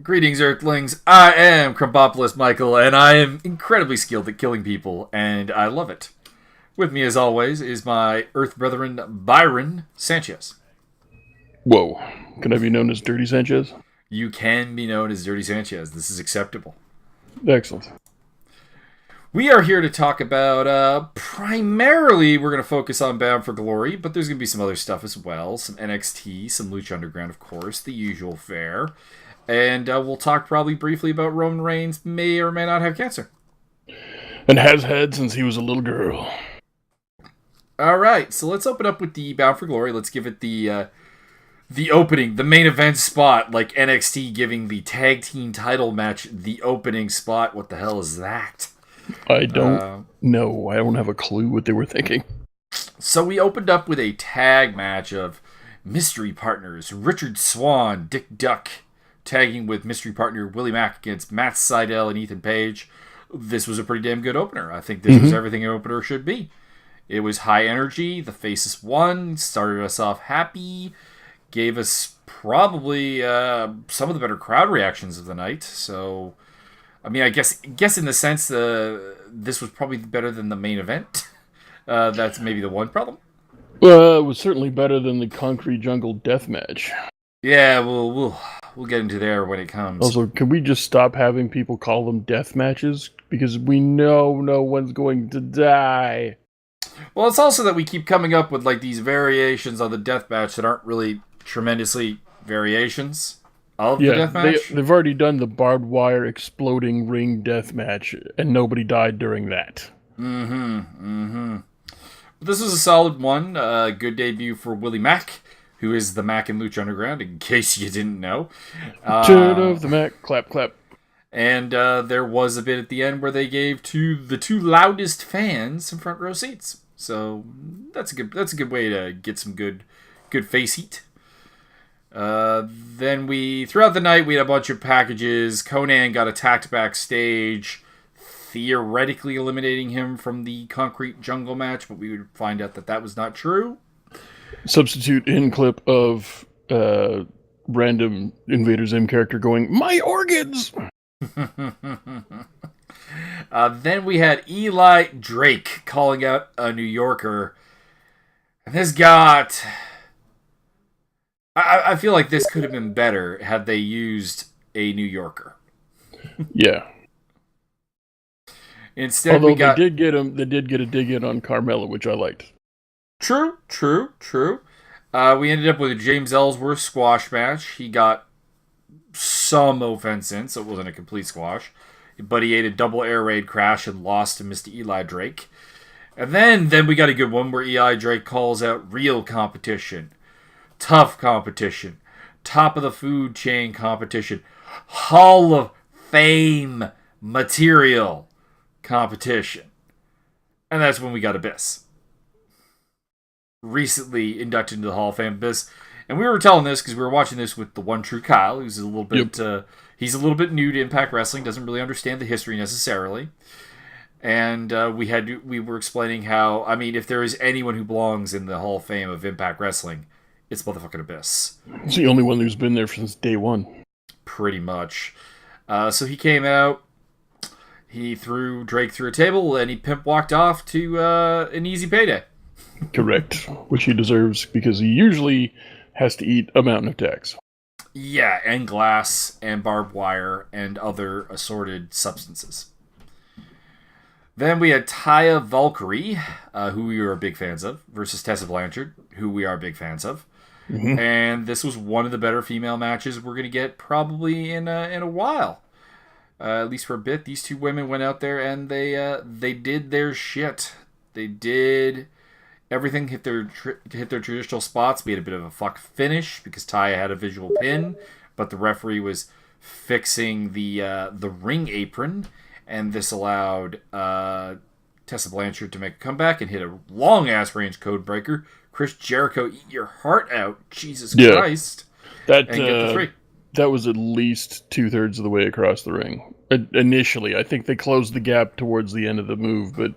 Greetings, Earthlings. I am Krumpopolis Michael, and I am incredibly skilled at killing people, and I love it. With me, as always, is my Earth brethren, Byron Sanchez. Whoa. Can I be known as Dirty Sanchez? You can be known as Dirty Sanchez. This is acceptable. Excellent. We are here to talk about, primarily, we're going to focus on Bound for Glory, but there's going to be some other stuff as well. Some NXT, some Lucha Underground, of course, the usual fare. And we'll talk probably briefly about Roman Reigns may or may not have cancer. And has had since he was a little girl. All right, so let's open up with the Bound for Glory. Let's give it the opening, the main event spot, like NXT giving the tag team title match the opening spot. What the hell is that? I don't know. I don't have a clue what they were thinking. So we opened up with a tag match of mystery partners, Richard Swann, Dick Duck, tagging with mystery partner Willie Mack against Matt Sydal and Ethan Page. This was a pretty damn good opener. I think this was everything an opener should be. It was high energy. The Faces won, started us off happy, gave us probably some of the better crowd reactions of the night. So, I mean, I guess in the sense this was probably better than the main event. That's maybe the one problem. Well, it was certainly better than the Concrete Jungle Death Match. Yeah, we'll get into there when it comes. Also, can we just stop having people call them death matches? Because we know no one's going to die. Well, it's also that we keep coming up with like these variations on the death match that aren't really tremendously variations of the death match. They've already done the barbed wire exploding ring death match, and nobody died during that. This was a solid one. Good debut for Willie Mack, who is the Mack in Lucha Underground, in case you didn't know. Turn of the Mack, clap, clap. And there was a bit at the end where they gave to the two loudest fans some front row seats. So that's a good way to get some good face heat. Then throughout the night we had a bunch of packages. Conan got attacked backstage, theoretically eliminating him from the Concrete Jungle match, but we would find out that was not true. Substitute in clip of random Invader Zim character going, "My organs!" Then we had Eli Drake calling out a New Yorker. And this got... I feel like this could have been better had they used a New Yorker. Yeah. Instead, although they did get a dig in on Carmella, which I liked. True. We ended up with a James Ellsworth squash match. He got some offense in, so it wasn't a complete squash. But he ate a double air raid crash and lost to Mr. Eli Drake. And then we got a good one where Eli Drake calls out real competition. Tough competition. Top of the food chain competition. Hall of Fame material competition. And that's when we got Abyss. Recently inducted into the Hall of Fame. Abyss. And we were telling this because we were watching this with the one true Kyle, who's a little bit he's a little bit new to Impact Wrestling, doesn't really understand the history necessarily. And we were explaining how, I mean, if there is anyone who belongs in the Hall of Fame of Impact Wrestling, it's motherfucking Abyss. He's the only one who's been there since day one. Pretty much. So he came out, he threw Drake through a table, and he pimp walked off to an easy payday. Correct. Which he deserves because he usually has to eat a mountain of tax. Yeah, and glass, and barbed wire, and other assorted substances. Then we had Taya Valkyrie, who we are big fans of, versus Tessa Blanchard, who we are big fans of. Mm-hmm. And this was one of the better female matches we're going to get probably in a while. At least for a bit. These two women went out there and they did their shit. They did... Everything hit their traditional spots. We had a bit of a fuck finish because Taya had a visual pin, but the referee was fixing the ring apron, and this allowed Tessa Blanchard to make a comeback and hit a long ass range code breaker. Chris Jericho, eat your heart out, Jesus Christ! And get the three. That was at least 2/3 of the way across the ring. Initially, I think they closed the gap towards the end of the move, but.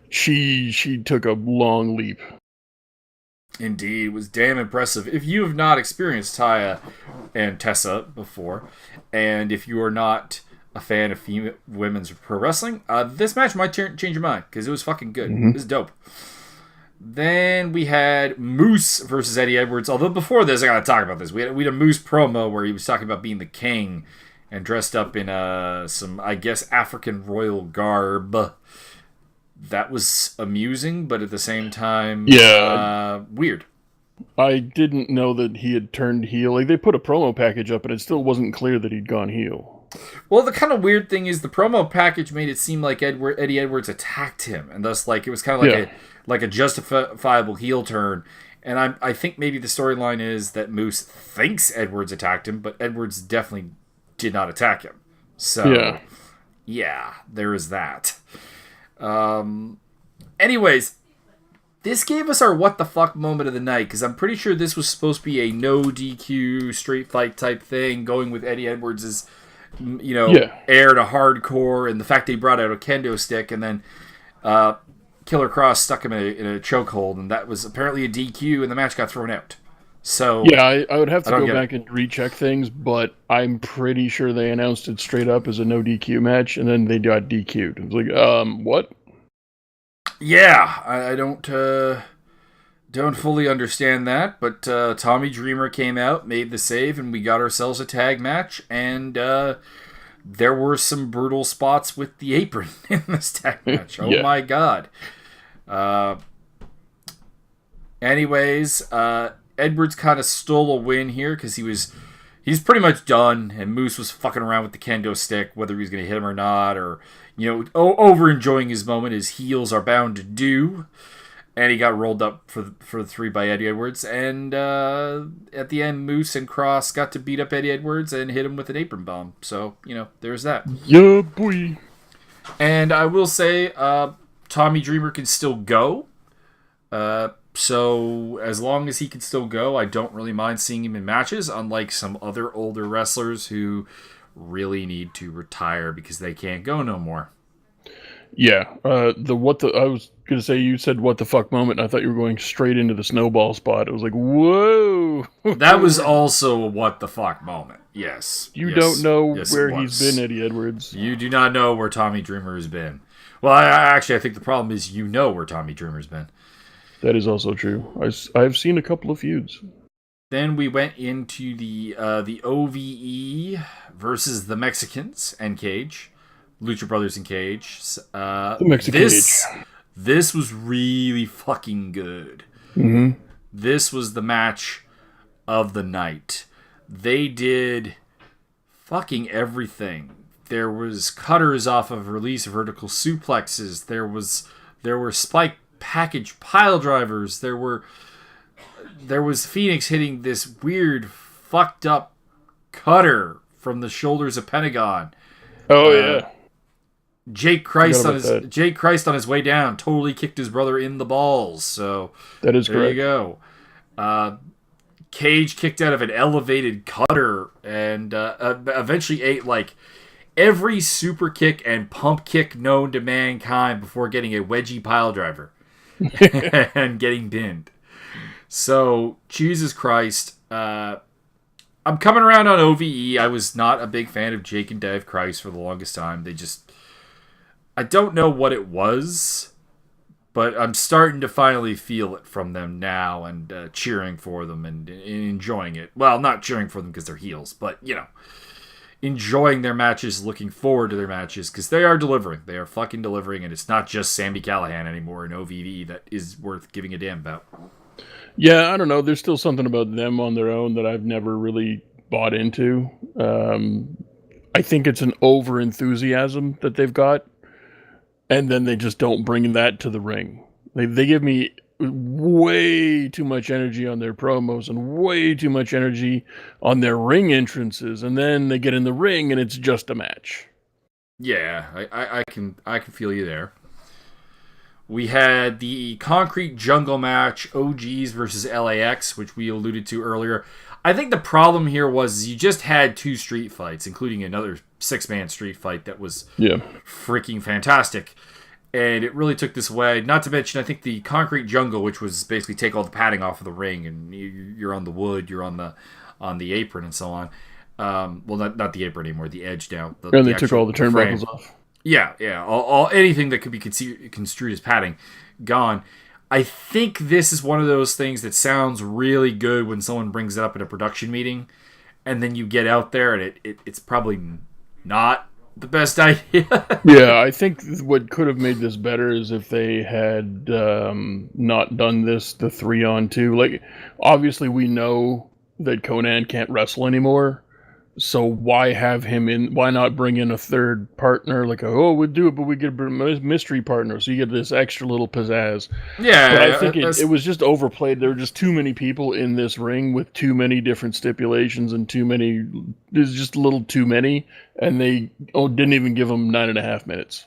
She took a long leap. Indeed, it was damn impressive. If you have not experienced Taya and Tessa before, and if you are not a fan of women's pro wrestling, this match might change your mind because it was fucking good. Mm-hmm. It was dope. Then we had Moose versus Eddie Edwards. Although before this, I gotta talk about this. We had a Moose promo where he was talking about being the king and dressed up in some, I guess, African royal garb. That was amusing, but at the same time, weird. I didn't know that he had turned heel. Like, they put a promo package up, and it still wasn't clear that he'd gone heel. Well, the kind of weird thing is the promo package made it seem like Eddie Edwards attacked him, and thus, like, it was kind of like a justifiable heel turn. And I think maybe the storyline is that Moose thinks Edwards attacked him, but Edwards definitely did not attack him. So, yeah there is that. Anyways, this gave us our what the fuck moment of the night, because I'm pretty sure this was supposed to be a no DQ straight fight type thing, going with Eddie Edwards' heir to hardcore, and the fact that he brought out a kendo stick, and then Killer Cross stuck him in a chokehold, and that was apparently a DQ, and the match got thrown out. So yeah, I would have to go back and recheck things, but I'm pretty sure they announced it straight up as a no DQ match, and then they got DQ'd. It was like, what? Yeah, I don't fully understand that, but Tommy Dreamer came out, made the save, and we got ourselves a tag match, and there were some brutal spots with the apron in this tag match. Oh my god. Anyways, Edwards kind of stole a win here because he's pretty much done, and Moose was fucking around with the kendo stick, whether he was going to hit him or not, or over enjoying his moment, as heels are bound to do. And he got rolled up for the 3 by Eddie Edwards, and at the end, Moose and Cross got to beat up Eddie Edwards and hit him with an apron bomb. So there's that. Yeah, boy. And I will say, Tommy Dreamer can still go. So as long as he can still go, I don't really mind seeing him in matches, unlike some other older wrestlers who really need to retire because they can't go no more. Yeah, I was going to say, you said what the fuck moment, and I thought you were going straight into the snowball spot. It was like, whoa! That was also a what the fuck moment, yes. You don't know where he's been, Eddie Edwards. You do not know where Tommy Dreamer has been. Well, I think the problem is where Tommy Dreamer's been. That is also true. I've seen a couple of feuds. Then we went into the OVE versus the Mexicans and Cage, Lucha Brothers and Cage. The Mexican Cage. This was really fucking good. Mm-hmm. This was the match of the night. They did fucking everything. There was cutters off of release vertical suplexes. There were spike package pile drivers. There was Phoenix hitting this weird fucked up cutter from the shoulders of Pentagon. Oh yeah. Jake Christ on his way down totally kicked his brother in the balls. So that is there correct. You go. Cage kicked out of an elevated cutter and eventually ate like every super kick and pump kick known to mankind before getting a wedgie pile driver and getting pinned. So, Jesus Christ. I'm coming around on OVE. I was not a big fan of Jake and Dave Christ for the longest time. I don't know what it was, but I'm starting to finally feel it from them now and cheering for them and enjoying it. Well, not cheering for them because they're heels, but, enjoying their matches, looking forward to their matches, because they are delivering. They are fucking delivering, and it's not just Sami Callihan anymore in OVE that is worth giving a damn about. Yeah, I don't know. There's still something about them on their own that I've never really bought into. I think it's an over-enthusiasm that they've got, and then they just don't bring that to the ring. They give me way too much energy on their promos and way too much energy on their ring entrances, and then they get in the ring and it's just a match. Yeah, I can feel you there. We had the Concrete Jungle match, OGs versus LAX, which we alluded to earlier. I think the problem here was you just had 2 street fights, including another 6-man street fight that was freaking fantastic. And it really took this away. Not to mention, I think the concrete jungle, which was basically take all the padding off of the ring, and you're on the wood, you're on the apron, and so on. Well, not the apron anymore, the edge down. And they took all the turnbuckles off. Yeah. All anything that could be construed as padding, gone. I think this is one of those things that sounds really good when someone brings it up in a production meeting, and then you get out there and it's probably not the best idea. Yeah, I think what could have made this better is if they had not done the 3-on-2. Like, obviously we know that Conan can't wrestle anymore, so why have him in? Why not bring in a third partner? Like, we'd do it, but we get a mystery partner, so you get this extra little pizzazz. Yeah, but I think it was just overplayed. There were just too many people in this ring with too many different stipulations and there's just a little too many, and they didn't even give them 9.5 minutes.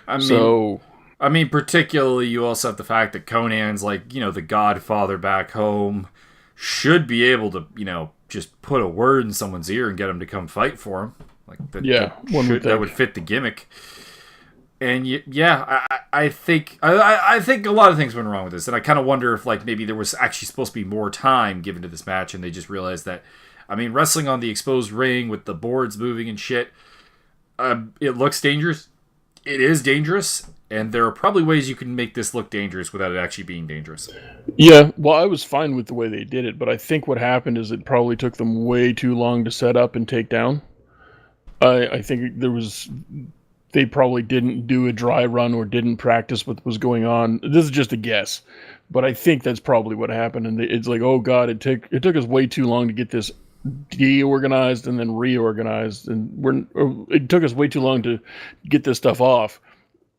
I mean, particularly you also have the fact that Conan's like, the Godfather back home, should be able to, just put a word in someone's ear and get them to come fight for him. Like that would fit the gimmick. And I think a lot of things went wrong with this, and I kind of wonder if like maybe there was actually supposed to be more time given to this match, and they just realized that. I mean, wrestling on the exposed ring with the boards moving and shit, it looks dangerous. It is dangerous. And there are probably ways you can make this look dangerous without it actually being dangerous. Yeah, well, I was fine with the way they did it, but I think what happened is it probably took them way too long to set up and take down. I think they probably didn't do a dry run or didn't practice what was going on. This is just a guess, but I think that's probably what happened. And it's like, oh god, it took us way too long to get this deorganized and then reorganized, and it took us way too long to get this stuff off.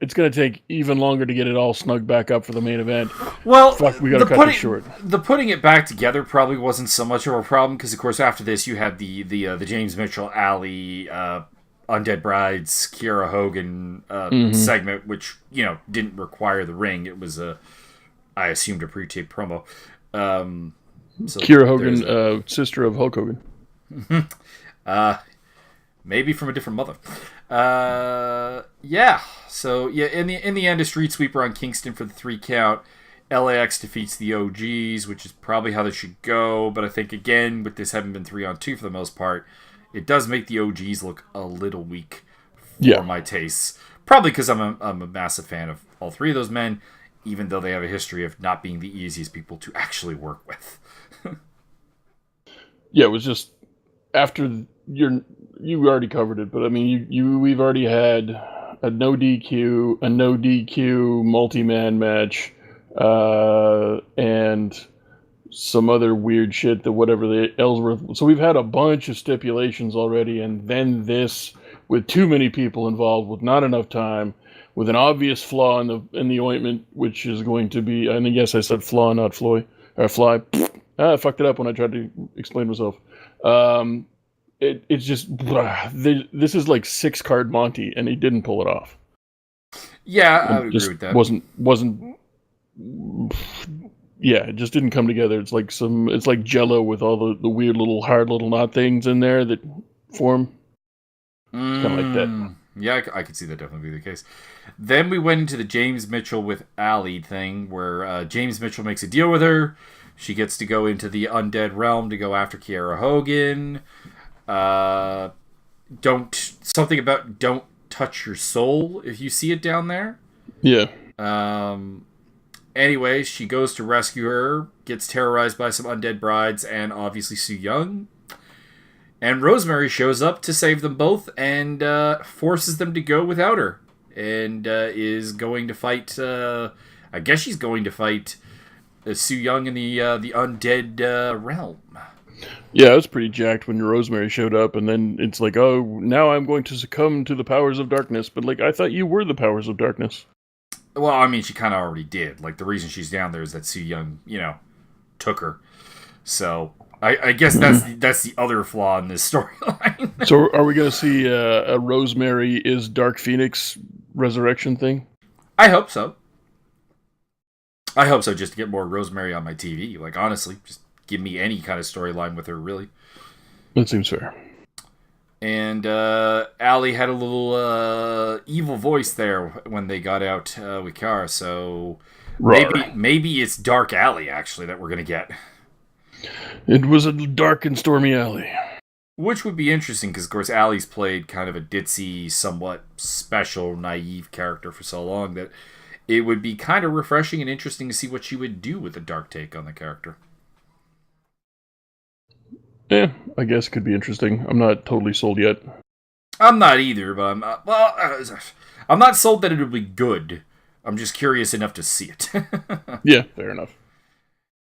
It's going to take even longer to get it all snugged back up for the main event. Well, we got to cut this short. The putting it back together probably wasn't so much of a problem because, of course, after this you had the James Mitchell, Ali, Undead Brides, Kiera Hogan segment, which didn't require the ring. It was I assumed a pre-taped promo. So Kiera Hogan, sister of Hulk Hogan. Maybe from a different mother. Yeah. So in the end, a street sweeper on Kingston for the 3 count. LAX defeats the OGs, which is probably how they should go. But I think again, with this having been 3-on-2 for the most part, it does make the OGs look a little weak for my tastes. Probably because I'm a massive fan of all 3 of those men, even though they have a history of not being the easiest people to actually work with. Yeah, it was just after you already covered it, but I mean, we've already had a no DQ multi-man match, and some other weird shit that whatever the Ellsworth. So we've had a bunch of stipulations already, and then this with too many people involved, with not enough time, with an obvious flaw in the ointment, which is going to be. I mean, yes, I said flaw, not fly. I fucked it up when I tried to explain myself. It's just this is like 6-card Monty, and he didn't pull it off. Yeah, I would agree with that. Wasn't. Yeah, it just didn't come together. It's like Jell-O with all the weird little hard little knot things in there that form. It's kind of like that. Yeah, I could see that definitely be the case. Then we went into the James Mitchell with Ali thing, where James Mitchell makes a deal with her. She gets to go into the undead realm to go after Kiera Hogan. Don't touch your soul if you see it down there. Yeah. Anyway, she goes to rescue her, gets terrorized by some undead brides, and obviously Su Yung. And Rosemary shows up to save them both and forces them to go without her. And is going to fight, I guess she's going to fight Su Yung in the undead realm. Yeah, I was pretty jacked when Rosemary showed up, and then it's like, oh, now I'm going to succumb to the powers of darkness. But, like, I thought you were the powers of darkness. Well, I mean, she kind of already did. Like, the reason she's down there is that Su Yung, took her. So, I guess that's the other flaw in this storyline. So, are we going to see a Rosemary is Dark Phoenix resurrection thing? I hope so. Just to get more Rosemary on my TV. Like, honestly, just give me any kind of storyline with her, really. That seems fair. And Allie had a little evil voice there when they got out with Kara, so maybe it's Dark Alley, actually, that we're going to get. It was a dark and stormy alley. Which would be interesting, because, of course, Allie's played kind of a ditzy, somewhat special, naive character for so long that it would be kind of refreshing and interesting to see what she would do with a dark take on the character. Yeah, I guess it could be interesting. I'm not totally sold yet. I'm not either, but I'm not sold that it'll be good. I'm just curious enough to see it. Yeah, fair enough.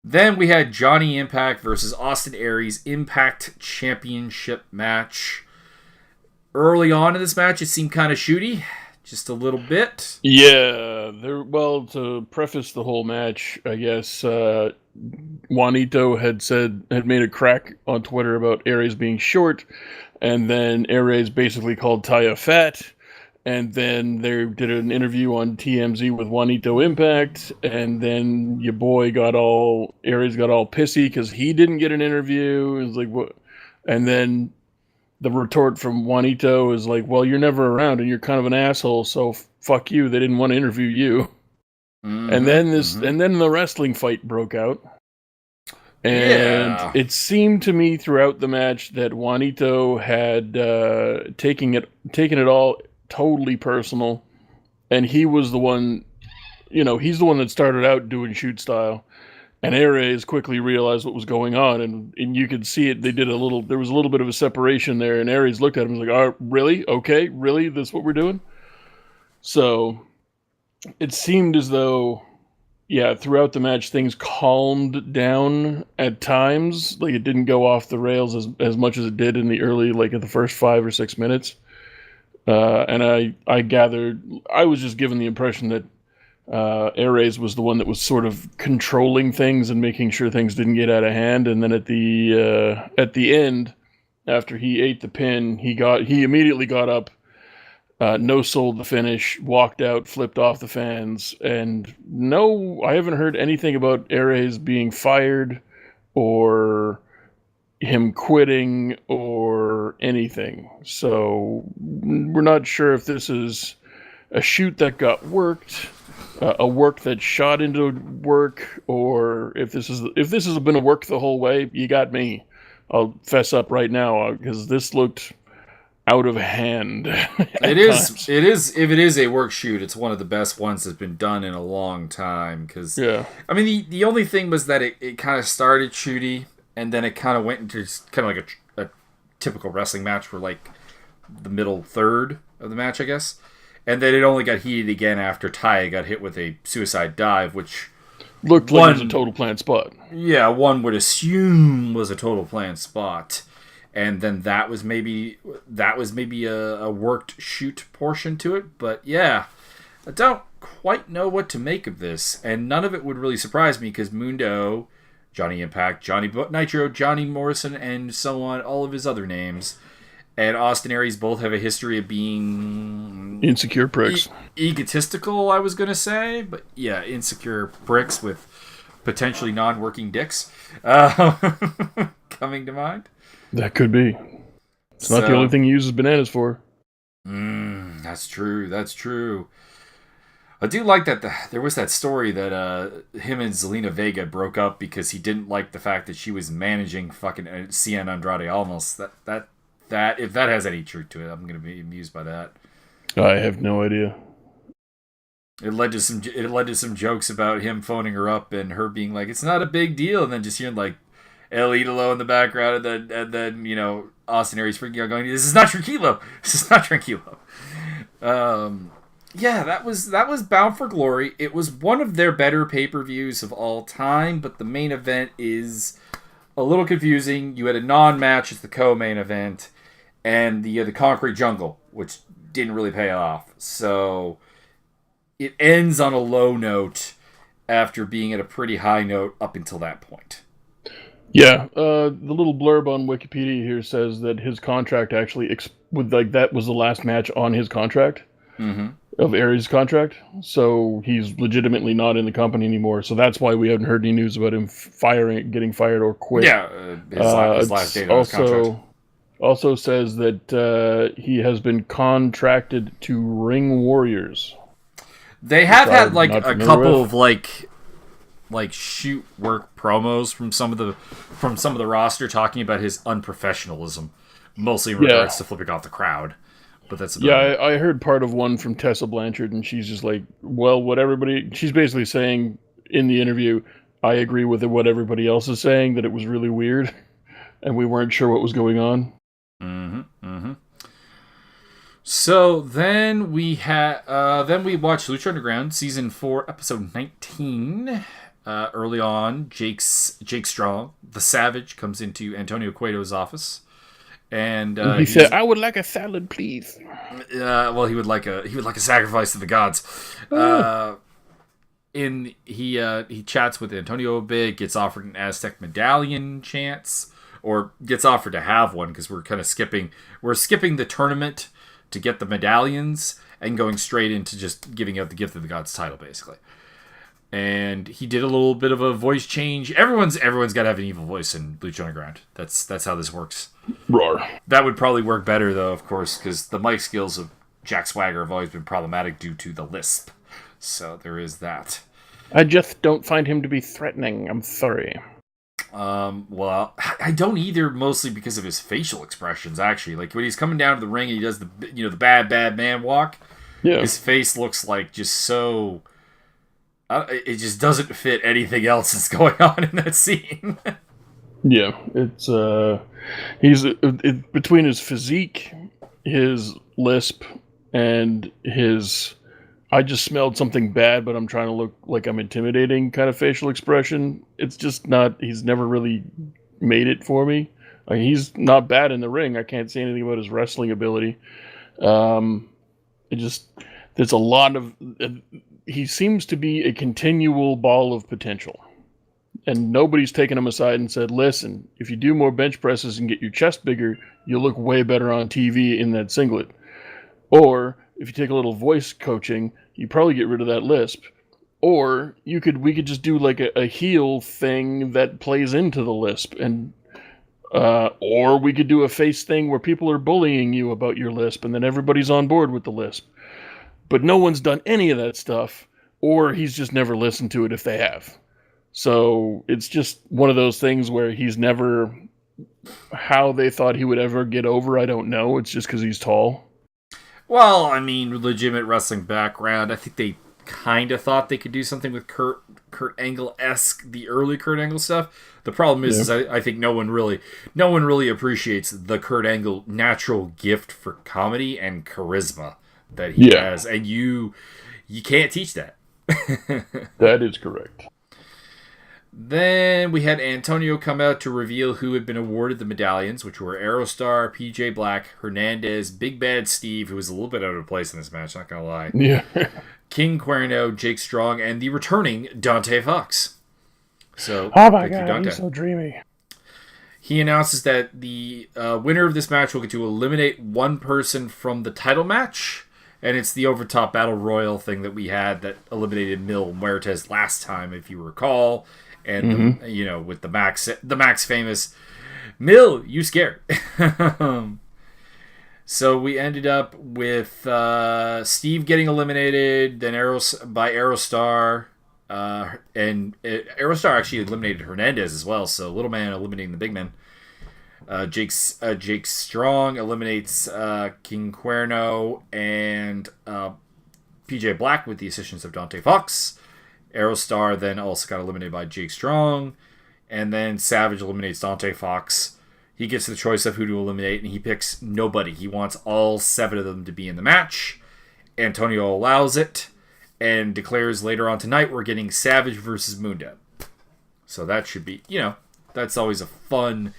Then we had Johnny Impact versus Austin Aries Impact Championship match. Early on in this match, it seemed kind of shooty. Just a little bit. Yeah, well, to preface the whole match, I guess Juanito had made a crack on Twitter about Aries being short, and then Aries basically called Taya fat, and then they did an interview on TMZ with Juanito Impact, and then your boy Aries got all pissy because he didn't get an interview. It was like, what? And then the retort from Juanito is like, well, you're never around and you're kind of an asshole, so fuck you. They didn't want to interview you. Mm-hmm, and then the wrestling fight broke out. And it seemed to me throughout the match that Juanito had taken it all totally personal, and he was the one, he's the one that started out doing shoot style. And Aries quickly realized what was going on, and you could see it. There was a little bit of a separation there, and Aries looked at him and was like, "Oh, really? Okay, really? That's what we're doing?" So it seemed as though, throughout the match, things calmed down at times. Like, it didn't go off the rails as much as it did in the early, like, in the first 5 or 6 minutes. And I gathered, I was just given the impression that Aries was the one that was sort of controlling things and making sure things didn't get out of hand. And then at the end, after he ate the pin, he immediately got up, no-sold the finish, walked out, flipped off the fans. And no, I haven't heard anything about Aries being fired or him quitting or anything. So we're not sure if this is a shoot that got worked, a work that shot into work, or if this has been a work the whole way. You got me. I'll fess up right now, because this looked out of hand. It is. If it is a work shoot, it's one of the best ones that's been done in a long time. Because I mean, the only thing was that it kind of started shooty, and then it kind of went into kind of like a typical wrestling match for like the middle third of the match, I guess. And then it only got heated again after Taya got hit with a suicide dive, which looked like it was a total planned spot. Yeah, one would assume was a total planned spot. And then that was maybe a worked shoot portion to it. But yeah, I don't quite know what to make of this. And none of it would really surprise me, because Mundo, Johnny Impact, Johnny Nitro, Johnny Morrison, and so on, all of his other names, and Austin Aries both have a history of being insecure pricks. Egotistical, I was going to say. But yeah, insecure pricks with potentially non-working dicks coming to mind. That could be. It's not the only thing he uses bananas for. That's true. I do like that there was that story that him and Zelina Vega broke up because he didn't like the fact that she was managing fucking Cien Andrade almost. That if that has any truth to it, I'm going to be amused by that. I have no idea. It led to some jokes about him phoning her up and her being like, "It's not a big deal," and then just hearing like El Idolo in the background, and then Austin Aries freaking out, going, "This is not Tranquilo. This is not Tranquilo." Yeah, that was Bound for Glory. It was one of their better pay-per-views of all time, but the main event is a little confusing. You had a non-match as the co-main event, and the Concrete Jungle, which didn't really pay off. So it ends on a low note after being at a pretty high note up until that point. Yeah, the little blurb on Wikipedia here says that his contract actually that was the last match on his contract. Mm-hmm. Of Aries' contract, so he's legitimately not in the company anymore. So that's why we haven't heard any news about him getting fired or quit. Yeah, his last date on his contract. Also says that he has been contracted to Ring Warriors. They have had I'm like not a familiar couple with. of like shoot work promos from some of the roster talking about his unprofessionalism, mostly in Yeah. regards to flipping off the crowd. But that's Yeah, about it. I heard part of one from Tessa Blanchard, and she's just like, well, what everybody. She's basically saying in the interview, I agree with what everybody else is saying, that it was really weird, and we weren't sure what was going on. Mm-hmm. Mm-hmm. So then we watched Lucha Underground season 4, episode 19. Early on, Jake Strong, the Savage, comes into Antonio Cueto's office, and And he said, he's I would like a salad, please. well, he would like a sacrifice to the gods. Oh. He chats with Antonio a bit, gets offered an Aztec medallion chance, or gets offered to have one because we're skipping the tournament to get the medallions and going straight into just giving out the gift of the gods title basically. And he did a little bit of a voice change. Everyone's got to have an evil voice in Lucha Underground. That's how this works. Roar. That would probably work better though, of course, because the mic skills of Jack Swagger have always been problematic due to the lisp. So there is that. I just don't find him to be threatening. I'm sorry. Well, I don't either, mostly because of his facial expressions. Actually, like when he's coming down to the ring and he does the bad man walk, Yeah. his face looks like just so. It just doesn't fit anything else that's going on in that scene. Yeah. It's, he's, between his physique, his lisp, and his, I just smelled something bad, but I'm trying to look like I'm intimidating kind of facial expression. It's just not, he's never really made it for me. He's not bad in the ring. I can't say anything about his wrestling ability. It just, there's a lot of, he seems to be a continual ball of potential. And nobody's taken him aside and said, listen, if you do more bench presses and get your chest bigger, you'll look way better on TV in that singlet. Or if you take a little voice coaching, you probably get rid of that lisp. Or we could just do like a heel thing that plays into the lisp, and or we could do a face thing where people are bullying you about your lisp, and then everybody's on board with the lisp. But no one's done any of that stuff, or he's just never listened to it if they have. So it's just one of those things where he's never, how they thought he would ever get over, I don't know. It's just because he's tall. Well, I mean, legitimate wrestling background. I think they kind of thought they could do something with Kurt Angle-esque, the early Kurt Angle stuff. The problem is I think no one really appreciates the Kurt Angle natural gift for comedy and charisma that he has, and you can't teach that. That is correct. Then we had Antonio come out to reveal who had been awarded the medallions, which were Aerostar, PJ Black, Hernandez, Big Bad Steve, who was a little bit out of place in this match, not gonna lie. Yeah. King Cuerno, Jake Strong, and the returning Dante Fox. So, oh my god, he's so dreamy. He announces that the winner of this match will get to eliminate one person from the title match, and it's the overtop battle royal thing that we had that eliminated Mil Muertes last time, if you recall, and with the Max famous Mil, you scared. So we ended up with Steve getting eliminated, then by Aerostar. And Aerostar actually eliminated Hernandez as well, so Little Man eliminating the Big Man. Jake Strong eliminates King Cuerno and PJ Black with the assistance of Dante Fox. Aerostar then also got eliminated by Jake Strong, and then Savage eliminates Dante Fox. He gets the choice of who to eliminate, and he picks nobody. He wants all 7 of them to be in the match. Antonio allows it and declares later on tonight we're getting Savage versus Moondad. So that should be, that's always a fun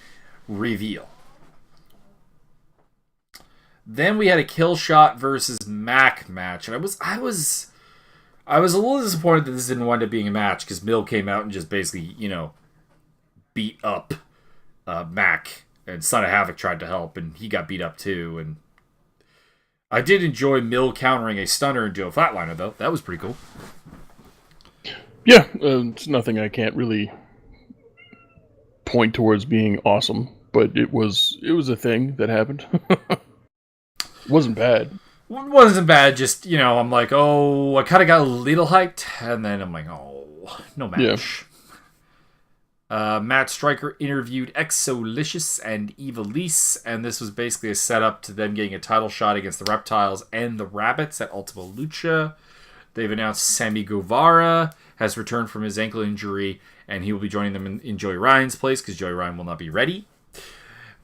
reveal. Then we had a Killshot versus Mac match, and I was a little disappointed that this didn't wind up being a match because Mill came out and just basically, beat up Mac, and Son of Havoc tried to help, and he got beat up too. And I did enjoy Mill countering a stunner into a flatliner, though. That was pretty cool. Yeah, it's nothing I can't really point towards being awesome. but it was a thing that happened. It wasn't bad. It wasn't bad, just, I'm like, oh, I kind of got a little hyped, and then I'm like, oh, no match. Matt Stryker interviewed Exolicious and Evilise, and this was basically a setup to them getting a title shot against the Reptiles and the Rabbits at Ultima Lucha. They've announced Sammy Guevara has returned from his ankle injury, and he will be joining them in Joey Ryan's place because Joey Ryan will not be ready.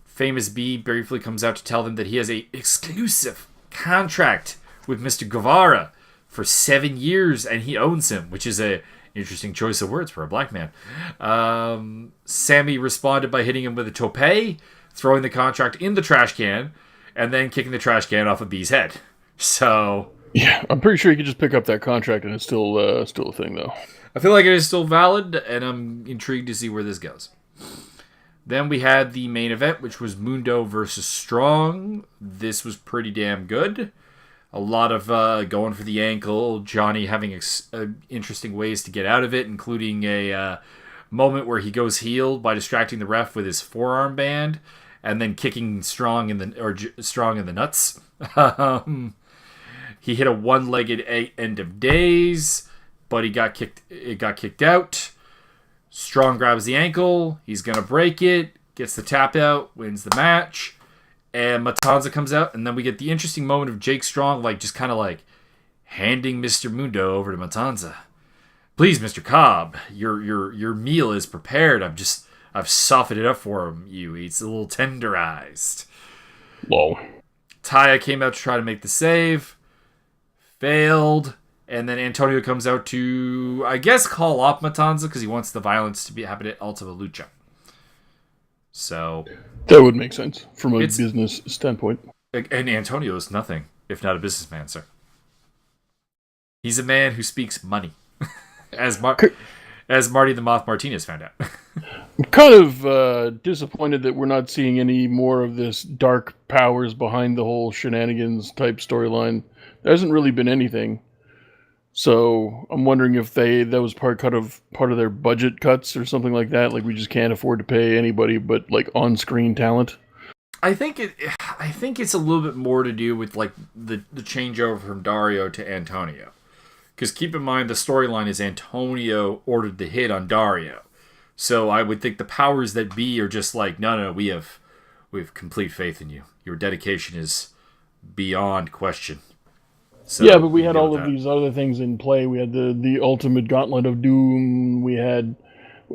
Famous B briefly comes out to tell them that he has an exclusive contract with Mr. Guevara for 7 years, and he owns him, which is a interesting choice of words for a black man. Sammy responded by hitting him with a tope, throwing the contract in the trash can, and then kicking the trash can off of B's head. So yeah, I'm pretty sure you could just pick up that contract and it's still a thing, though. I feel like it is still valid, and I'm intrigued to see where this goes. Then we had the main event, which was Mundo versus Strong. This was pretty damn good. A lot of going for the ankle, Johnny having interesting ways to get out of it, including a moment where he goes heel by distracting the ref with his forearm band, and then kicking Strong in the nuts. He hit a one-legged end of days, but it got kicked out. Strong grabs the ankle. He's gonna break it. Gets the tap out. Wins the match. And Matanza comes out, and then we get the interesting moment of Jake Strong, just kind of handing Mr. Mundo over to Matanza. Please, Mr. Cobb, your meal is prepared. I've softened it up for him. It's a little tenderized. Lol. Taya came out to try to make the save, failed, and then Antonio comes out to, I guess, call off Matanza because he wants the violence to happen at Ultima Lucha. So that would make sense from a business standpoint. And Antonio is nothing if not a businessman, sir. He's a man who speaks money, as Marty the Moth Martinez found out. I'm kind of disappointed that we're not seeing any more of this dark powers behind the whole shenanigans type storyline. There hasn't really been anything. So I'm wondering if that was part of their budget cuts or something like that. We just can't afford to pay anybody but on-screen talent. I think it's a little bit more to do with the changeover from Dario to Antonio. Because keep in mind the storyline is Antonio ordered the hit on Dario. So I would think the powers that be are just no, we have complete faith in you. Your dedication is beyond question. So yeah, but we had all of these other things in play. We had the ultimate gauntlet of doom. We had,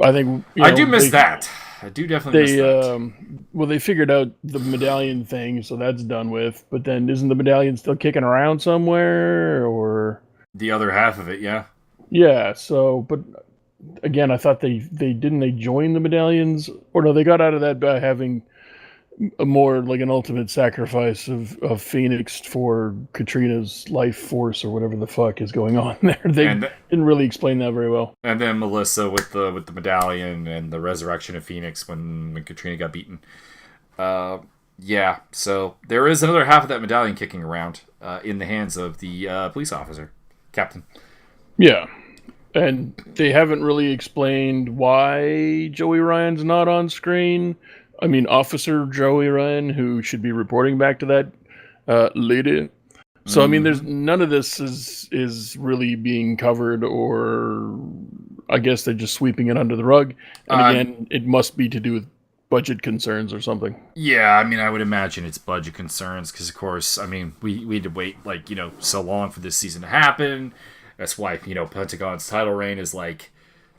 I think... I do miss that. I do definitely miss that. Well, they figured out the medallion thing, so that's done with. But then isn't the medallion still kicking around somewhere? Or the other half of it, yeah. Yeah, so... But again, I thought they join the medallions? Or no, they got out of that by having... a more an ultimate sacrifice of Phoenix for Katrina's life force or whatever the fuck is going on there. They didn't really explain that very well. And then Melissa with the medallion and the resurrection of Phoenix when Katrina got beaten. Yeah, so there is another half of that medallion kicking around in the hands of the police officer, Captain. Yeah, and they haven't really explained why Joey Ryan's not on screen. I mean, Officer Joey Ryan, who should be reporting back to that lady. So, I mean, there's none of this is really being covered, or I guess they're just sweeping it under the rug. And again, it must be to do with budget concerns or something. Yeah, I mean, I would imagine it's budget concerns because, of course, I mean, we had to wait, so long for this season to happen. That's why, Pentagon's title reign is,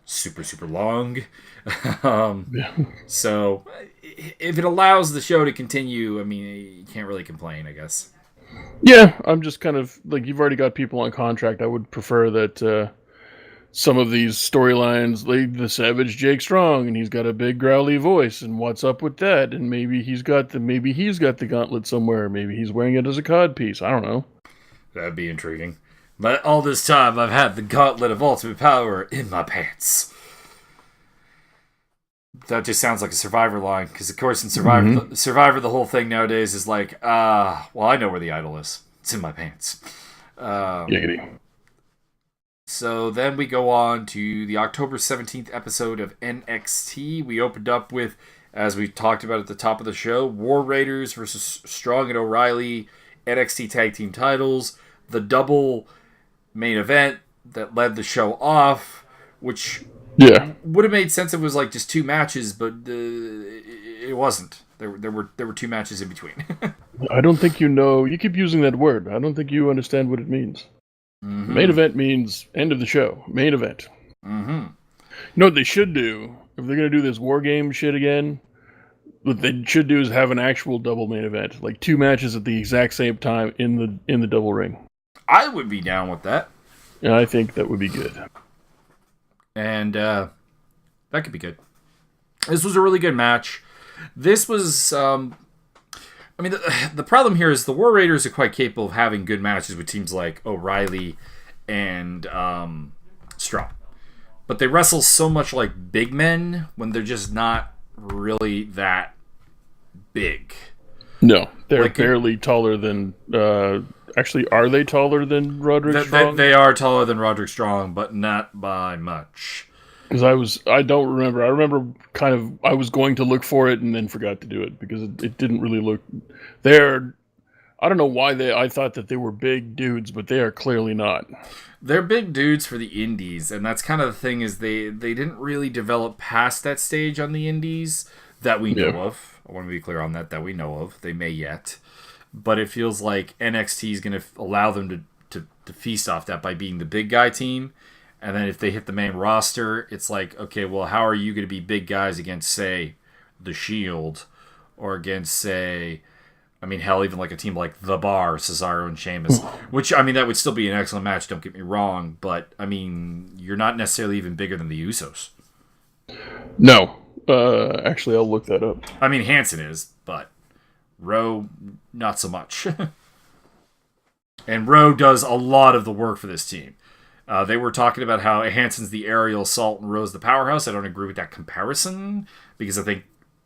super, super long. So if it allows the show to continue, I mean, you can't really complain, I guess. Yeah, I'm just kind of you've already got people on contract. I would prefer that some of these storylines, the Savage Jake Strong, and he's got a big growly voice, and what's up with that? And maybe he's got the gauntlet somewhere. Maybe he's wearing it as a cod piece. I don't know. That'd be intriguing. But all this time, I've had the gauntlet of ultimate power in my pants. That just sounds like a Survivor line, because of course in Survivor, the whole thing nowadays is well, I know where the idol is. It's in my pants. Giggity. So then we go on to the October 17th episode of NXT. We opened up with As we talked about at the top of the show, War Raiders versus Strong and O'Reilly, NXT Tag Team titles, the double main event that led the show off, which would have made sense if it was like just 2 matches, but it wasn't. There were 2 matches in between. I don't think you know. You keep using that word. I don't think you understand what it means. Mm-hmm. Main event means end of the show. Main event. Mm-hmm. You know what they should do? If they're going to do this War Game shit again, what they should do is have an actual double main event. Like 2 matches at the exact same time in the double ring. I would be down with that. Yeah, I think that would be good. And that could be good. This was a really good match. This was... the problem here is the War Raiders are quite capable of having good matches with teams like O'Reilly and Strong. But they wrestle so much like big men when they're just not really that big. No, they're barely taller than... actually, are they taller than Roderick Strong? They are taller than Roderick Strong, but not by much. Because I don't remember. I remember I was going to look for it and then forgot to do it because it didn't really look... I don't know why I thought that they were big dudes, but they are clearly not. They're big dudes for the indies, and that's kind of the thing is they didn't really develop past that stage on the indies that we know of. I want to be clear on that we know of. They may yet. But it feels like NXT is going to allow them to feast off that by being the big guy team. And then if they hit the main roster, it's like, okay, well, how are you going to be big guys against, say, The Shield? Or against, say... even like a team like The Bar, Cesaro and Sheamus. Which, that would still be an excellent match, don't get me wrong. But, you're not necessarily even bigger than the Usos. No. Actually, I'll look that up. Hanson is, but Rowe, not so much. And Rowe does a lot of the work for this team. They were talking about how Hanson's the aerial assault and Rowe's the powerhouse. I don't agree with that comparison, because I think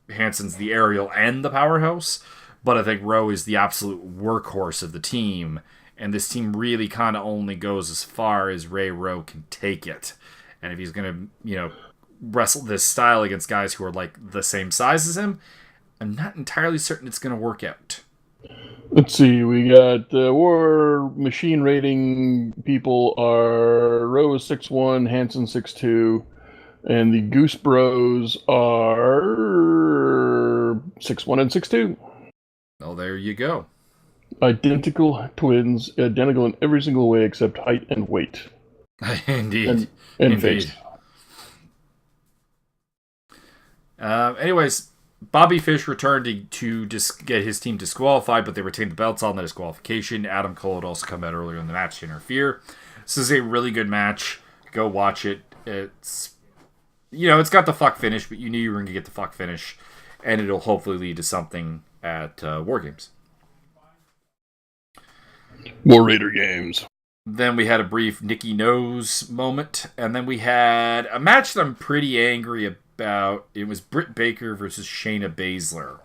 Hanson's the aerial and the powerhouse. But I think Rowe is the absolute workhorse of the team. And this team really kind of only goes as far as Ray Rowe can take it. And if he's going to, wrestle this style against guys who are like the same size as him, I'm not entirely certain it's going to work out. Let's see. We got War Machine rating people are Rowe is 6'1", Hanson 6'2", and the Goose Bros are 6'1" and 6'2". Well, there you go. Identical twins, identical in every single way except height and weight. Indeed. And face. Anyways, Bobby Fish returned to get his team disqualified, but they retained the belts on the disqualification. Adam Cole had also come out earlier in the match to interfere. This is a really good match. Go watch it. It's got the fuck finish, but you knew you were going to get the fuck finish, and it'll hopefully lead to something at War Games. War Raider Games. Then we had a brief Nikki Knows moment, and then we had a match that I'm pretty angry about. It was Britt Baker versus Shayna Baszler.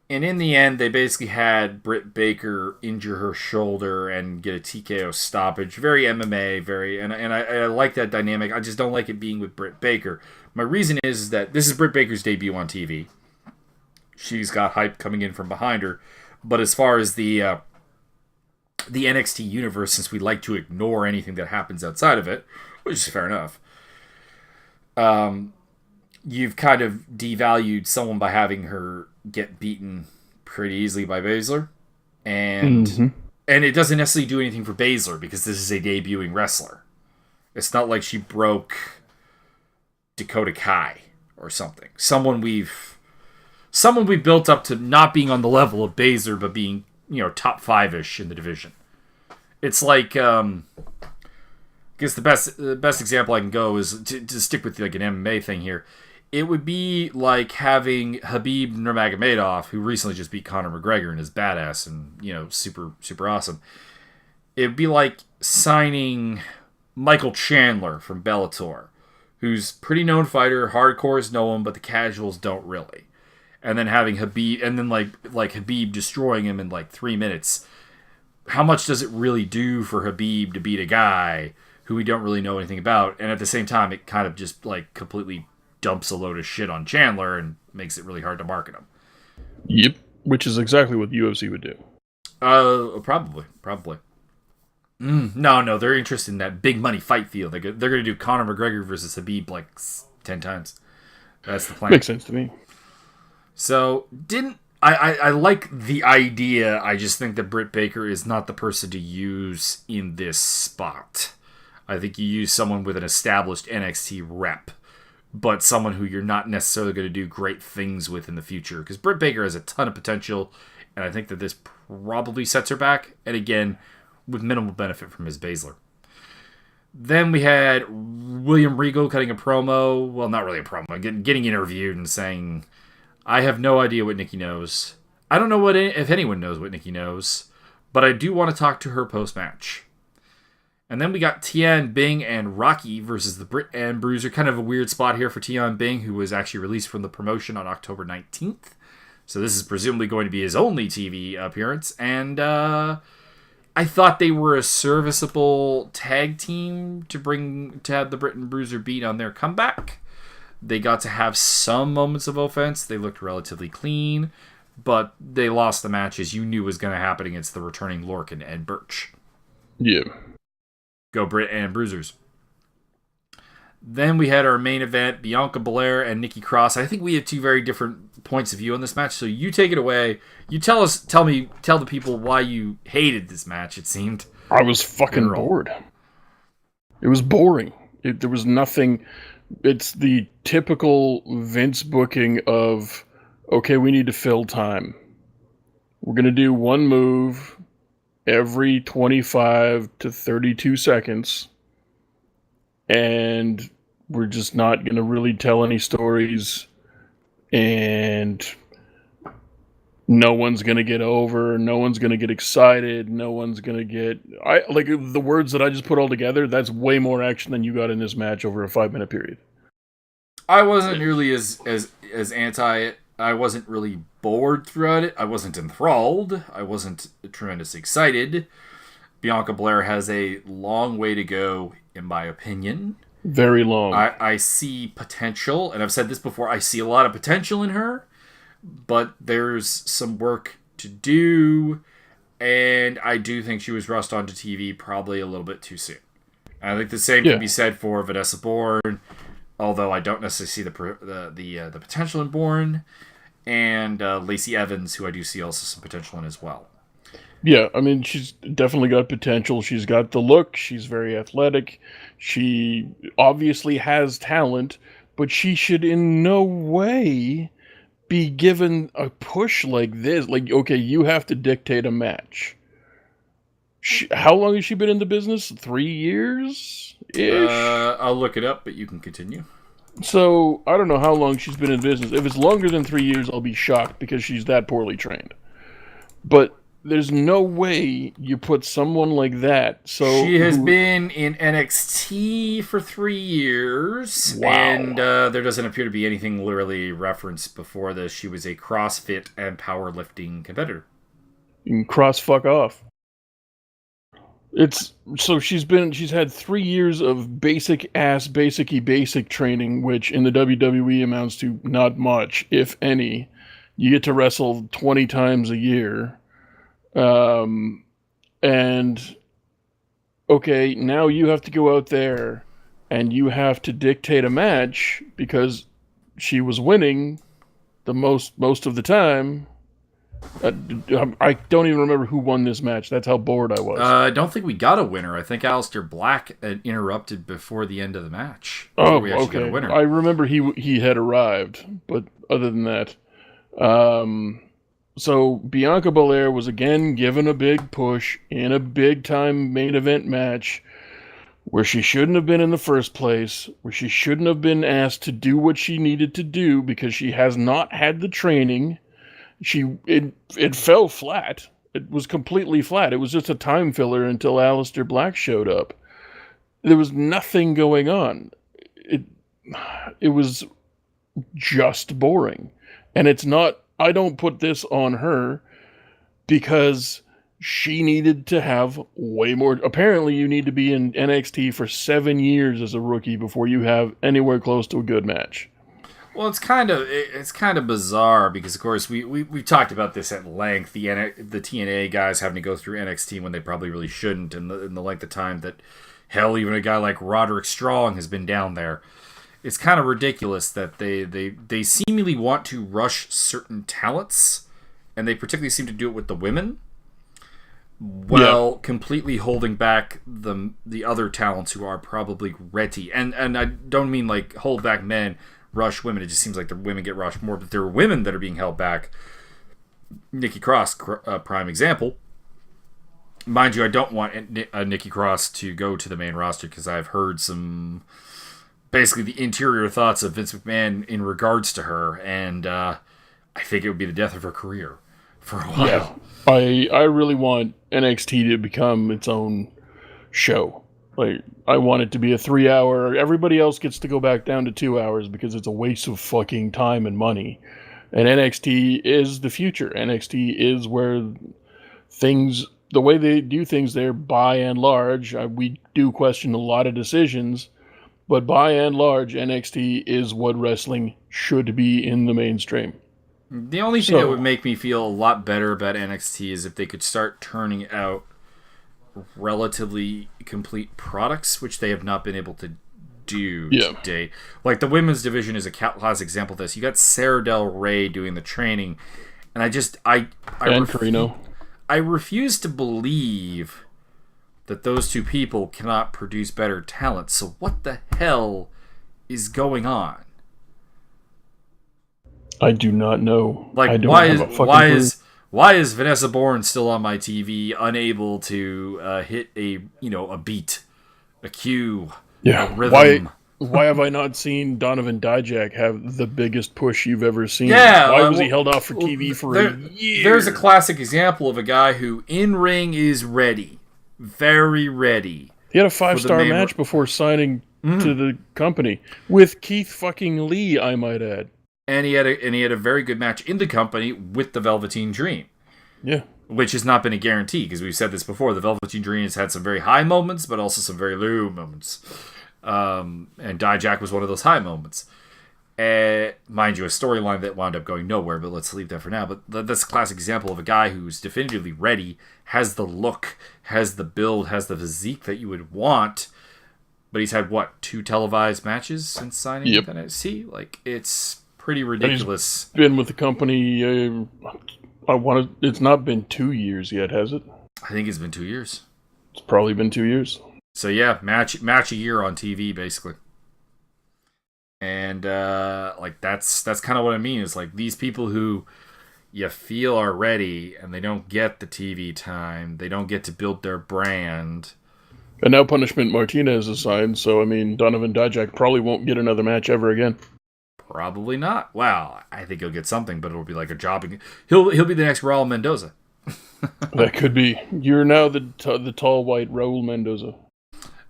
And in the end, they basically had Britt Baker injure her shoulder and get a TKO stoppage. Very MMA, and I like that dynamic. I just don't like it being with Britt Baker. My reason is that this is Britt Baker's debut on TV. She's got hype coming in from behind her. But as far as the NXT universe, since we like to ignore anything that happens outside of it, which is fair enough, you've kind of devalued someone by having her get beaten pretty easily by Baszler. And it doesn't necessarily do anything for Baszler because this is a debuting wrestler. It's not like she broke Dakota Kai or something. Someone we've built up to not being on the level of Baszler, but being, top 5-ish in the division. It's like, I guess the best example I can go is to stick with like an MMA thing here. It would be like having Habib Nurmagomedov, who recently just beat Conor McGregor and is badass and, super, super awesome. It would be like signing Michael Chandler from Bellator, who's pretty known fighter, hardcores know him, but the casuals don't really. And then having Habib, and then like Habib destroying him in like 3 minutes. How much does it really do for Habib to beat a guy who we don't really know anything about? And at the same time, it kind of just like completely dumps a load of shit on Chandler and makes it really hard to market him. Yep, which is exactly what the UFC would do. Probably. No, they're interested in that big money fight field. They're going to do Conor McGregor versus Khabib like 10 times. That's the plan. Makes sense to me. So, I like the idea. I just think that Britt Baker is not the person to use in this spot. I think you use someone with an established NXT rep, but someone who you're not necessarily going to do great things with in the future. Because Britt Baker has a ton of potential, and I think that this probably sets her back. And again, with minimal benefit from Ms. Baszler. Then we had William Regal cutting a promo. Well, not really a promo. Getting interviewed and saying, I have no idea what Nikki knows. I don't know if anyone knows what Nikki knows, but I do want to talk to her post-match. And then we got Tian Bing and Rocky versus the Britt and Bruiser. Kind of a weird spot here for Tian Bing, who was actually released from the promotion on October 19th. So this is presumably going to be his only TV appearance. And I thought they were a serviceable tag team to have the Britt and Bruiser beat on their comeback. They got to have some moments of offense. They looked relatively clean, but they lost the match as you knew was going to happen against the returning Lorcan and Birch. Yeah. Go Britt and Bruisers. Then we had our main event, Bianca Belair and Nikki Cross. I think we have two very different points of view on this match, so you take it away. You tell the people why you hated this match, it seemed. I was fucking bored. It was boring. There was nothing. It's the typical Vince booking of, okay, we need to fill time. We're going to do one move every 25 to 32 seconds, and we're just not going to really tell any stories, and no one's going to get over, no one's going to get excited, no one's going to get... like the words that I just put all together, that's way more action than you got in this match over a 5-minute period. I wasn't nearly as anti it. I wasn't really bored throughout it. I wasn't enthralled. I wasn't tremendously excited. Bianca Belair has a long way to go, in my opinion. Very long. I see potential, and I've said this before, I see a lot of potential in her, but there's some work to do, and I do think she was rushed onto TV probably a little bit too soon. And I think the same can be said for Vanessa Bourne, although I don't necessarily see the potential in Bourne, and Lacey Evans, who I do see also some potential in as well. Yeah, I mean, she's definitely got potential. She's got the look. She's very athletic. She obviously has talent, but she should in no way be given a push like this. Like, okay, you have to dictate a match. How long has she been in the business? 3 years-ish? I'll look it up, but you can continue. So, I don't know how long she's been in business. If it's longer than 3 years, I'll be shocked because she's that poorly trained. But there's no way you put someone like that. So she has been in NXT for 3 years. Wow. And there doesn't appear to be anything literally referenced before this. She was a CrossFit and powerlifting competitor. You can cross fuck off. She's had 3 years of basic training, which in the WWE amounts to not much, if any. You get to wrestle 20 times a year. And okay, now you have to go out there and you have to dictate a match because she was winning the most of the time. I don't even remember who won this match. That's how bored I was. I don't think we got a winner. I think Aleister Black interrupted before the end of the match. Oh, we actually okay. got a winner. I remember he had arrived, but other than that, so Bianca Belair was again given a big push in a big-time main event match where she shouldn't have been in the first place, where she shouldn't have been asked to do what she needed to do because she has not had the training. It fell flat. It was completely flat. It was just a time filler until Aleister Black showed up. There was nothing going on. It was just boring. And it's not... I don't put this on her because she needed to have way more. Apparently, you need to be in NXT for 7 years as a rookie before you have anywhere close to a good match. Well, it's kind of bizarre because, of course, we've talked about this at length. The TNA guys having to go through NXT when they probably really shouldn't, and the length of time that, hell, even a guy like Roderick Strong has been down there. It's kind of ridiculous that they seemingly want to rush certain talents, and they particularly seem to do it with the women, while completely holding back the other talents who are probably ready. And I don't mean like hold back men, rush women. It just seems like the women get rushed more, but there are women that are being held back. Nikki Cross, prime example. Mind you, I don't want Nikki Cross to go to the main roster because I've heard basically the interior thoughts of Vince McMahon in regards to her, and I think it would be the death of her career for a while. Yeah. I really want NXT to become its own show. Like, I want it to be a 3-hour. Everybody else gets to go back down to 2 hours because it's a waste of fucking time and money. And NXT is the future. NXT is where the way they do things there, by and large, we do question a lot of decisions, but by and large, NXT is what wrestling should be in the mainstream. The only thing that would make me feel a lot better about NXT is if they could start turning out relatively complete products, which they have not been able to do to date. Like the women's division is a classic example of this. You got Sarah Del Rey doing the training, and I refuse to believe that those two people cannot produce better talent. So what the hell is going on? I do not know. Like, why is Vanessa Bourne still on my TV, unable to hit a beat, a cue, a rhythm? Why have I not seen Donovan Dijak have the biggest push you've ever seen? Yeah, why was he held off for TV for a year? There's a classic example of a guy who in ring is ready, very ready. He had a 5-star match before signing to the company with Keith fucking Lee, I might add. And he had a very good match in the company with the Velveteen Dream. Yeah. Which has not been a guarantee, because we've said this before. The Velveteen Dream has had some very high moments, but also some very low moments. And Dijak was one of those high moments. Mind you, a storyline that wound up going nowhere, but let's leave that for now. But that's a classic example of a guy who's definitively ready, has the look, has the build, has the physique that you would want. But he's had, 2 televised matches since signing with NXT? Like, it's pretty ridiculous. He's been with the company. It's not been 2 years yet, has it? I think it's been 2 years. It's probably been 2 years. So yeah, match a year on TV basically. And that's kind of what I mean. Is like these people who you feel are ready and they don't get the TV time, they don't get to build their brand. And now Punishment Martinez is signed, so I mean Donovan Dijak probably won't get another match ever again. Probably not. Well, I think he'll get something, but it'll be like a jobbing. He'll be the next Raul Mendoza. That could be. You're now the tall white Raul Mendoza.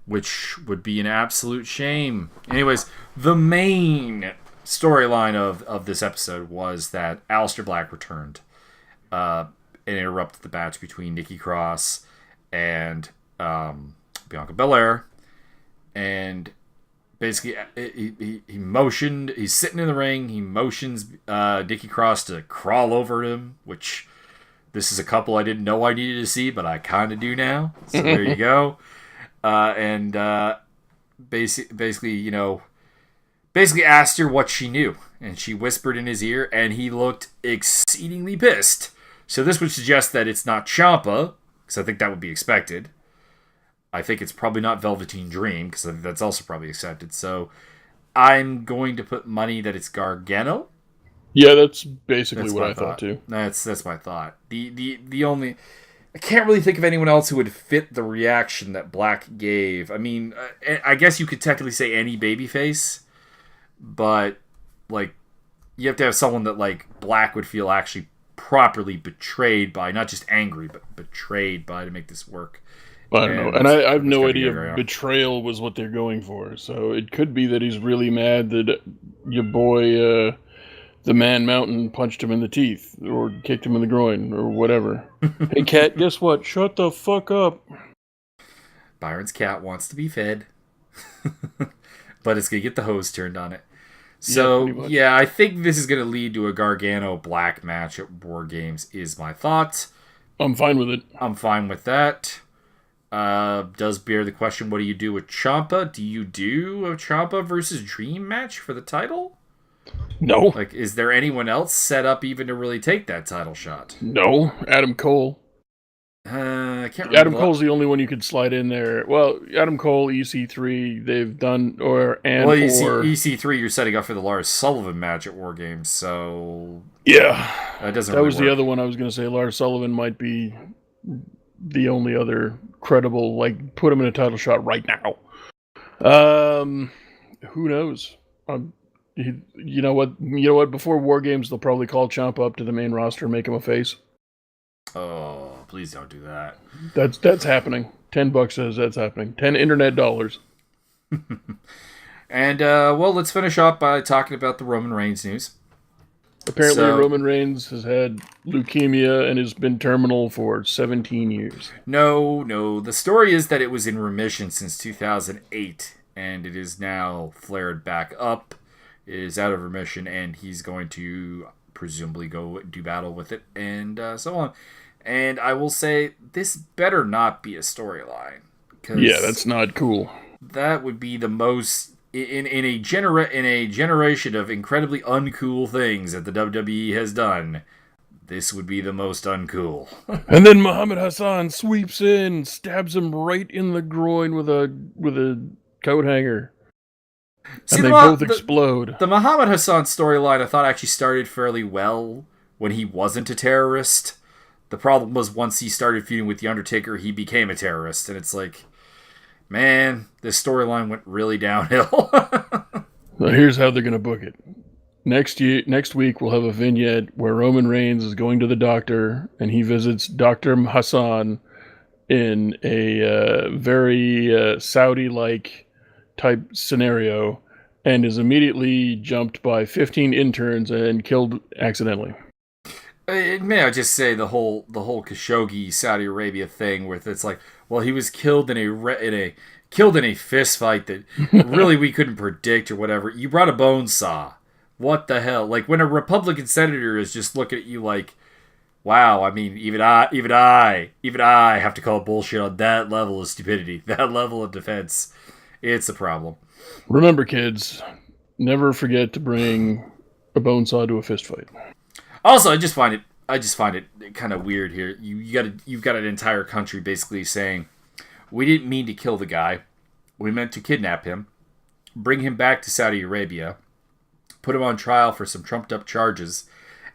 Which would be an absolute shame. Anyways, the main storyline of this episode was that Aleister Black returned and interrupted the match between Nikki Cross and Bianca Belair. And basically, he motioned. He's sitting in the ring. He motions Nikki Cross to crawl over him, which this is a couple I didn't know I needed to see, but I kind of do now. So there you go. Basically asked her what she knew, and she whispered in his ear, and he looked exceedingly pissed. So this would suggest that it's not Ciampa, because I think that would be expected. I think it's probably not Velveteen Dream, because I think that's also probably accepted. So I'm going to put money that it's Gargano. Yeah, that's basically what I thought too. That's my thought. The only... I can't really think of anyone else who would fit the reaction that Black gave. I mean, I guess you could technically say any babyface, but like you have to have someone that like Black would feel actually properly betrayed by, not just angry, but betrayed by to make this work. I don't know, and I have no idea if betrayal was what they're going for. So it could be that he's really mad that your boy. The Man Mountain punched him in the teeth, or kicked him in the groin, or whatever. Hey, cat, guess what? Shut the fuck up. Byron's cat wants to be fed, but it's going to get the hose turned on it. So, pretty much. yeah, I think this is going to lead to a Gargano Black match at War Games, is my thought. I'm fine with it. I'm fine with that. Does bear the question, what do you do with Ciampa? Do you do a Ciampa versus Dream match for the title? No. Like, is there anyone else set up even to really take that title shot? No. Adam Cole. I can't remember. Adam Cole's the only one you could slide in there. Well, Adam Cole, EC3, they've done, or EC3, you're setting up for the Lars Sullivan match at War Games, so yeah, that doesn't. That really was work. the other one I was going to say. Lars Sullivan might be the only other credible, like, put him in a title shot right now. Who knows? You know what? Before War Games, they'll probably call Ciampa up to the main roster and make him a face. Oh, please don't do that. That's happening. $10 says that's happening. 10 internet dollars. And well, let's finish up by talking about the Roman Reigns news. Apparently, Roman Reigns has had leukemia and has been terminal for 17 years. No. The story is that it was in remission since 2008, and it is now flared back up. It is out of remission, and he's going to presumably go do battle with it, and so on. And I will say, this better not be a storyline. Yeah, that's not cool. That would be the most... In a generation of incredibly uncool things that the WWE has done, this would be the most uncool. And then Muhammad Hassan sweeps in, stabs him right in the groin with a coat hanger. See, and they both explode. The Muhammad Hassan storyline, I thought, actually started fairly well when he wasn't a terrorist. The problem was once he started feuding with The Undertaker, he became a terrorist. And it's like, man, this storyline went really downhill. Well, here's how they're going to book it. Next week, we'll have a vignette where Roman Reigns is going to the doctor, and he visits Dr. Hassan in a very Saudi-like type scenario, and is immediately jumped by 15 interns and killed accidentally. May I just say the whole Khashoggi Saudi Arabia thing, where it's like, well, he was killed in a fist fight that really we couldn't predict or whatever. You brought a bone saw. What the hell? Like, when a Republican senator is just looking at you like, wow, I mean, even I have to call bullshit on that level of stupidity, that level of defense. It's a problem. Remember, kids, never forget to bring a bone saw to a fist fight. Also, I just find it kind of weird here. You've got an entire country basically saying, we didn't mean to kill the guy. We meant to kidnap him, bring him back to Saudi Arabia, put him on trial for some trumped up charges,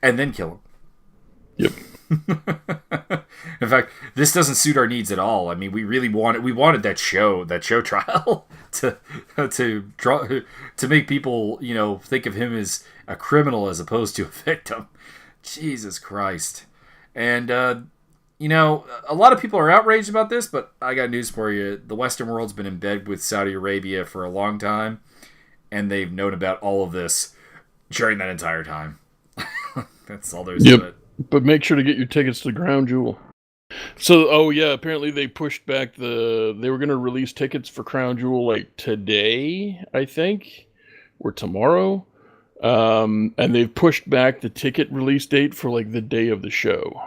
and then kill him. Yep. In fact, this doesn't suit our needs at all. I mean, we wanted that show trial to make people, think of him as a criminal as opposed to a victim. Jesus Christ. And a lot of people are outraged about this, but I got news for you. The Western world's been in bed with Saudi Arabia for a long time, and they've known about all of this during that entire time. That's all there's to it. But make sure to get your tickets to Ground Jewel. So, apparently they pushed back they were going to release tickets for Crown Jewel like today, I think, or tomorrow. And they've pushed back the ticket release date for like the day of the show.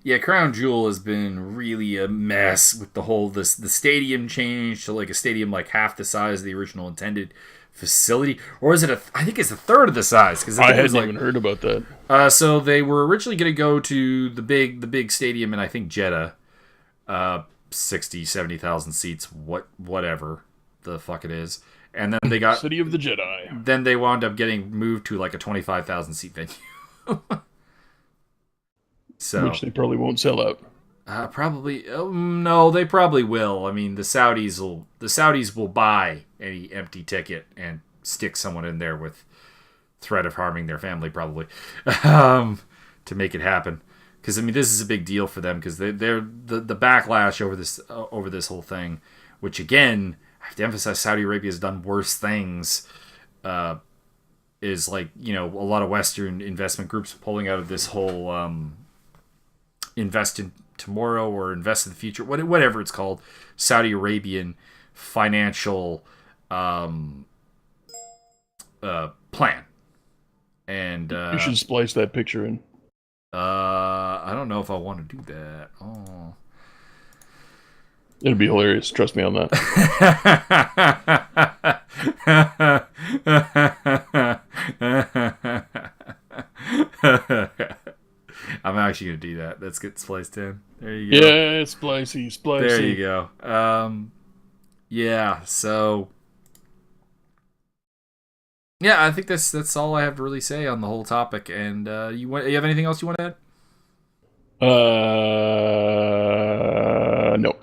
Yeah, Crown Jewel has been really a mess with the stadium change to like a stadium like half the size of the original intended facility, or is it I think it's a third of the size, because I hadn't even heard about that. So they were originally going to go to the big stadium in I think Jeddah, 60,000-70,000 seats, whatever the fuck it is, and then they got City of the Jedi. Then they wound up getting moved to like a 25,000 seat venue. So, which they probably won't sell out. Probably no, they probably will. I mean, the Saudis will buy any empty ticket and stick someone in there with threat of harming their family, probably, to make it happen. Because I mean, this is a big deal for them, because they're the backlash over this whole thing, which again, I have to emphasize, Saudi Arabia has done worse things. Is like, a lot of Western investment groups pulling out of this whole invest in tomorrow or invest in the future, whatever it's called, Saudi Arabian financial plan. And You should splice that picture in. I don't know if I want to do that. Oh. It'd be hilarious. Trust me on that. I'm actually gonna do that. Let's get spliced in. There you go. Yeah, splicey. There you go. Yeah. So. Yeah, I think that's all I have to really say on the whole topic. And you have anything else you want to add? No.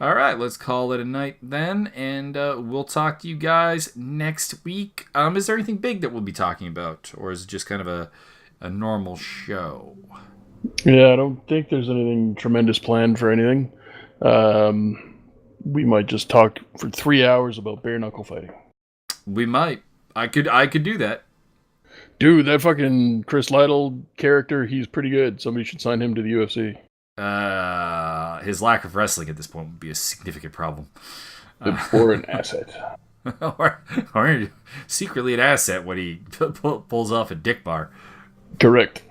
All right, let's call it a night then, and we'll talk to you guys next week. Is there anything big that we'll be talking about, or is it just kind of a normal show? Yeah, I don't think there's anything tremendous planned for anything. We might just talk for 3 hours about bare knuckle fighting. We might. I could do that. Dude, that fucking Chris Lytle character, he's pretty good. Somebody should sign him to the UFC. His lack of wrestling at this point would be a significant problem. Or an asset. or secretly an asset when he pulls off a dick bar. Correct.